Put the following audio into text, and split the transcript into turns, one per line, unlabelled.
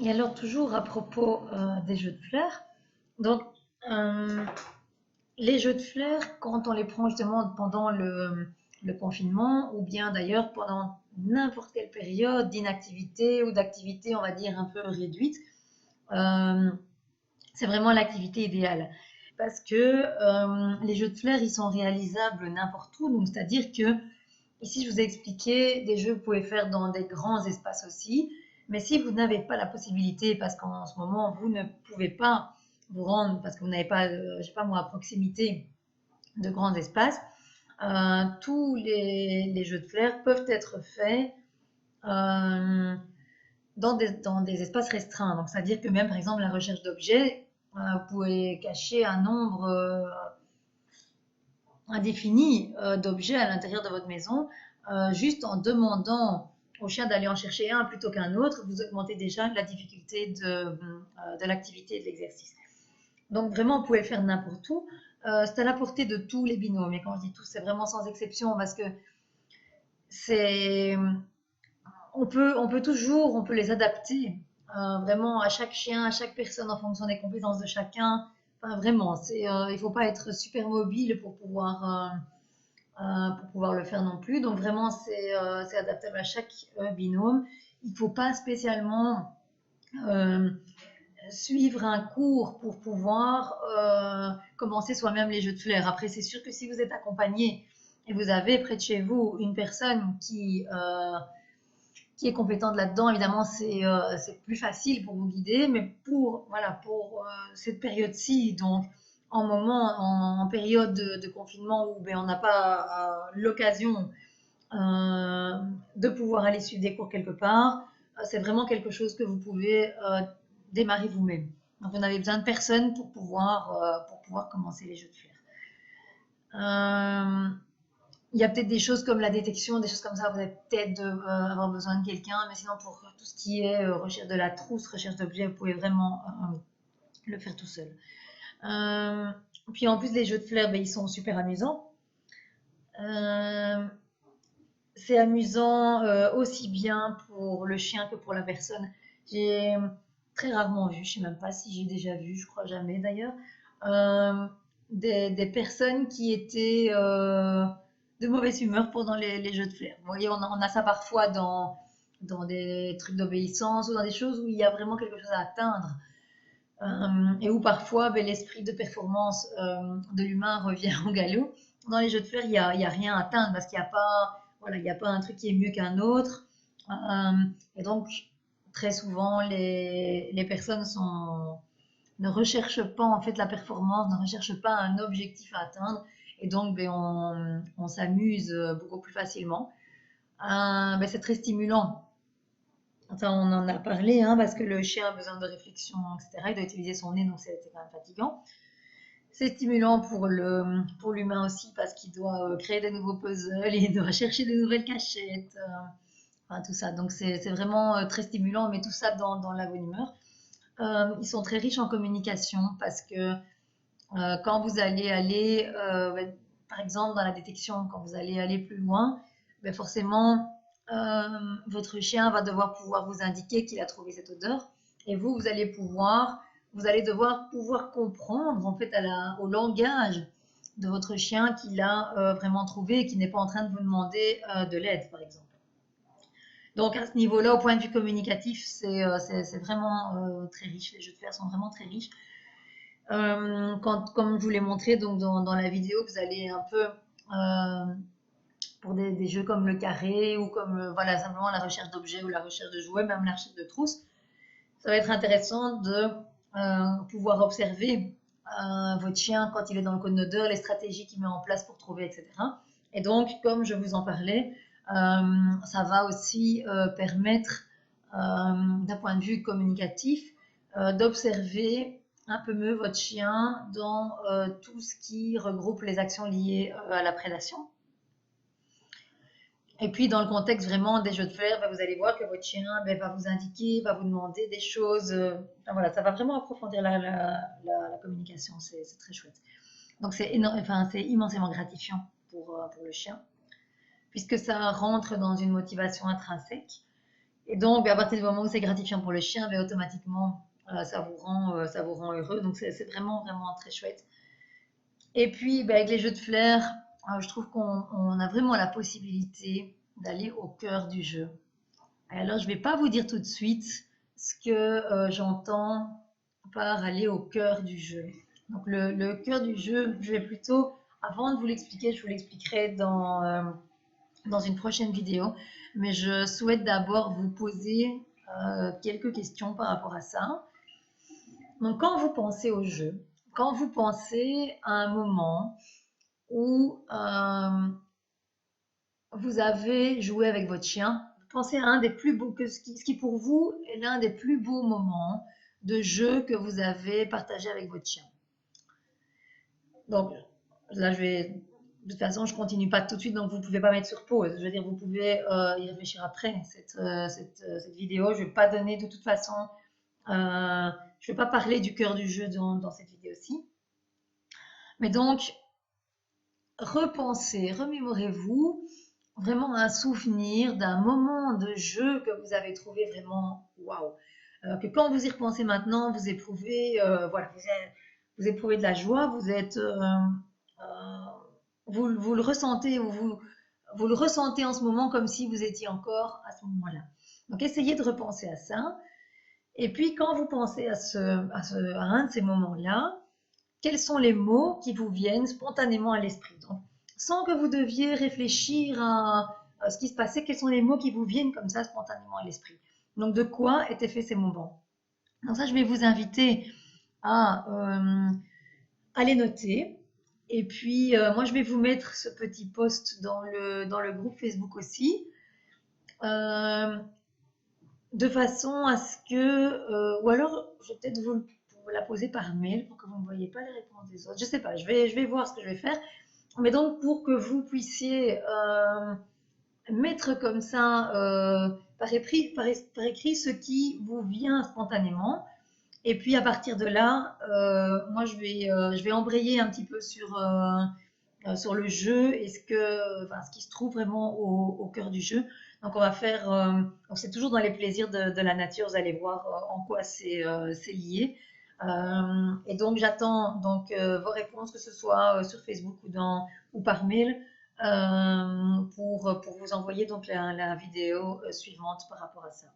Et alors, toujours à propos des jeux de fleurs, donc euh, les jeux de fleurs, quand on les prend justement pendant le confinement, ou bien d'ailleurs pendant n'importe quelle période d'inactivité ou d'activité, on va dire, un peu réduite, euh, c'est vraiment l'activité idéale. Parce que les jeux de fleurs, ils sont réalisables n'importe où. Donc, c'est-à-dire que ici, je vous ai expliqué des jeux que vous pouvez faire dans des grands espaces aussi. Mais si vous n'avez pas la possibilité, parce qu'en ce moment, vous ne pouvez pas vous rendre, parce que vous n'avez pas, je sais pas moi, à proximité de grands espaces, tous les jeux de flair peuvent être faits euh, dans des espaces restreints. Donc, c'est-à-dire que même, par exemple, la recherche d'objets, vous pouvez cacher un nombre indéfini d'objets à l'intérieur de votre maison, juste en demandant au chien d'aller en chercher un plutôt qu'un autre, vous augmentez déjà la difficulté de l'activité et de l'exercice. Donc vraiment, vous pouvez faire n'importe où. C'est à la portée de tous les binômes. Et quand je dis tous, c'est vraiment sans exception parce que c'est, on peut les adapter vraiment à chaque chien, à chaque personne en fonction des compétences de chacun. Enfin, vraiment, il ne faut pas être super mobile pour pouvoir le faire non plus. Donc vraiment, c'est adaptable à chaque binôme. Il ne faut pas spécialement euh, suivre un cours pour pouvoir commencer soi-même les jeux de flair. Après, c'est sûr que si vous êtes accompagné et vous avez près de chez vous une personne qui est compétente là-dedans, évidemment, c'est plus facile pour vous guider. Mais pour cette période-ci, donc en période de confinement où ben, on n'a pas l'occasion de pouvoir aller suivre des cours quelque part, c'est vraiment quelque chose que vous pouvez démarrer vous-même. Donc, vous n'avez besoin de personne pour pouvoir commencer les jeux de flair. Il y a peut-être des choses comme la détection, des choses comme ça, vous allez peut-être avoir besoin de quelqu'un, mais sinon pour tout ce qui est recherche de la trousse, recherche d'objets, vous pouvez vraiment le faire tout seul. Euh, Puis en plus, les jeux de flair, ben, ils sont super amusants. Euh, c'est amusant aussi bien pour le chien que pour la personne. J'ai très rarement vu, je sais même pas si j'ai déjà vu, je crois jamais d'ailleurs, euh, des personnes qui étaient de mauvaise humeur pendant les jeux de flair. Vous voyez, on a ça parfois dans des trucs d'obéissance ou dans des choses où il y a vraiment quelque chose à atteindre. Et où parfois ben, l'esprit de performance de l'humain revient au galop. Dans les jeux de fer, il y a rien à atteindre parce qu'il n'y a pas, voilà, il y a pas un truc qui est mieux qu'un autre. Et donc, très souvent, les personnes ne recherchent pas en fait la performance, ne recherchent pas un objectif à atteindre. Et donc, ben, on s'amuse beaucoup plus facilement. Ben, c'est très stimulant. Enfin, on en a parlé, hein, parce que le chien a besoin de réflexion, etc. Il doit utiliser son nez, donc c'est quand même fatigant. C'est stimulant pour l'humain aussi, parce qu'il doit créer des nouveaux puzzles, et il doit chercher de nouvelles cachettes, enfin tout ça. Donc c'est vraiment très stimulant, mais tout ça dans la bonne humeur. Ils sont très riches en communication, parce que quand vous allez aller, par exemple dans la détection, quand vous allez aller plus loin, ben forcément, votre chien va devoir pouvoir vous indiquer qu'il a trouvé cette odeur, et vous allez devoir pouvoir comprendre en fait au langage de votre chien qu'il a vraiment trouvé et qui n'est pas en train de vous demander de l'aide, par exemple. Donc à ce niveau-là, au point de vue communicatif, c'est vraiment très riche. Les jeux de fer sont vraiment très riches. Comme je vous l'ai montré donc dans la vidéo, vous allez un peu pour des jeux comme le carré ou comme voilà, simplement la recherche d'objets ou la recherche de jouets, même la recherche de trousses. Ça va être intéressant de pouvoir observer votre chien quand il est dans le code odeur, les stratégies qu'il met en place pour trouver, etc. Et donc, comme je vous en parlais, ça va aussi permettre, d'un point de vue communicatif, d'observer un peu mieux votre chien dans tout ce qui regroupe les actions liées à la prédation. Et puis, dans le contexte vraiment des jeux de flair, vous allez voir que votre chien va vous indiquer, va vous demander des choses. Enfin, voilà, ça va vraiment approfondir la communication. C'est très chouette. Donc, c'est immensément gratifiant pour le chien, puisque ça rentre dans une motivation intrinsèque Et donc, à partir du moment où c'est gratifiant pour le chien, ben, automatiquement, ça vous rend heureux. Donc, c'est vraiment, vraiment très chouette. Et puis, ben, avec les jeux de flair, je trouve qu'on a vraiment la possibilité d'aller au cœur du jeu. Alors, je ne vais pas vous dire tout de suite ce que j'entends par aller au cœur du jeu. Donc, le cœur du jeu, je vais plutôt, avant de vous l'expliquer, je vous l'expliquerai dans une prochaine vidéo. Mais je souhaite d'abord vous poser quelques questions par rapport à ça. Donc, quand vous pensez au jeu, quand vous pensez à un moment où vous avez joué avec votre chien, pensez à un des plus beaux, ce qui pour vous est l'un des plus beaux moments de jeu que vous avez partagé avec votre chien. Donc là, de toute façon, je continue pas tout de suite, donc vous pouvez pas mettre sur pause. Je veux dire, vous pouvez y réfléchir après cette vidéo. Je vais pas donner de toute façon, je vais pas parler du cœur du jeu dans cette vidéo-ci. Mais donc, repensez, remémorez-vous vraiment un souvenir d'un moment de jeu que vous avez trouvé vraiment waouh. Que quand vous y repensez maintenant, vous éprouvez, voilà, vous éprouvez de la joie, vous le ressentez ou vous le ressentez en ce moment comme si vous étiez encore à ce moment-là. Donc essayez de repenser à ça. Et puis quand vous pensez à un de ces moments-là, quels sont les mots qui vous viennent spontanément à l'esprit. Donc, sans que vous deviez réfléchir à ce qui se passait, quels sont les mots qui vous viennent comme ça spontanément à l'esprit. Donc, de quoi étaient faits ces moments. Donc ça, je vais vous inviter à les noter. Et puis, moi, je vais vous mettre ce petit post dans le groupe Facebook aussi. De façon à ce que, ou alors, je vais peut-être vous la poser par mail pour que vous ne voyez pas les réponses des autres. Je ne sais pas, je vais voir ce que je vais faire. Mais donc, pour que vous puissiez mettre comme ça par écrit ce qui vous vient spontanément. Et puis, à partir de là, moi, je vais embrayer un petit peu sur le jeu et ce qui se trouve vraiment au cœur du jeu. Donc on va faire, c'est toujours dans les plaisirs de la nature, vous allez voir en quoi c'est lié. Et donc j'attends vos réponses, que ce soit sur Facebook ou par mail, pour vous envoyer donc la vidéo suivante par rapport à ça.